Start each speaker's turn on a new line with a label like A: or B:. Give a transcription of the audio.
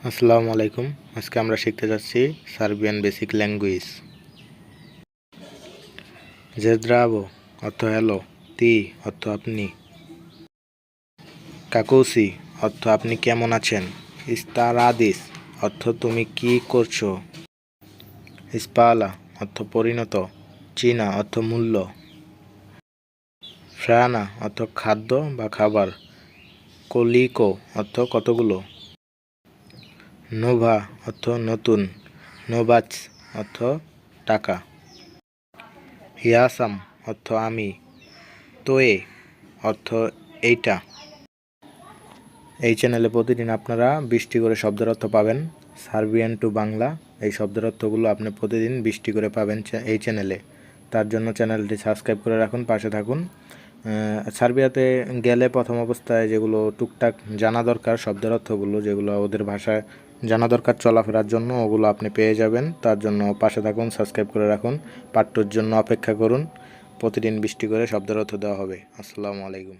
A: আসসালামু আলাইকুম। আজকে আমরা শিখতে যাচ্ছি সার্বিয়ান বেসিক ল্যাঙ্গুয়েজ। জেদ্রাবো অর্থ হ্যালো, তি অর্থ আপনি, কাকুসি অর্থ আপনি কেমন আছেন, ইস্তারাদিস অর্থ তুমি কি করছো, ইস্পালা অর্থ পরিণত, চীনা অর্থ মূল্য, ফ্রানা অর্থ খাদ্য বা খাবার, কলিকো অর্থ কতগুলো, নোভা অর্থ নতুন, নোবাচ অর্থ টাকা, হিয়াসাম অর্থ আমি, তোয়ে অর্থ এইটা। এই চ্যানেলে প্রতিদিন আপনারা 20টি করে শব্দের অর্থ পাবেন। সার্বিয়ান টু বাংলা এই শব্দের অর্থগুলো আপনি প্রতিদিন 20টি করে পাবেন এই চ্যানেলে। তার জন্য চ্যানেলটি সাবস্ক্রাইব করে রাখুন, পাশে থাকুন। সার্বিয়াতে গেলে প্রথম অবস্থায় যেগুলো টুকটাক জানা দরকার শব্দের অর্থগুলো, যেগুলো ওদের ভাষায় জানা দরকার চলাফেরার জন্য, ওগুলো আপনি পেয়ে যাবেন। তার জন্য পাশে থাকুন, সাবস্ক্রাইব করে রাখুন, পাঠ্যর জন্য অপেক্ষা করুন। প্রতিদিন 20টি করে শব্দের অর্থ দেওয়া হবে। আসসালামু আলাইকুম।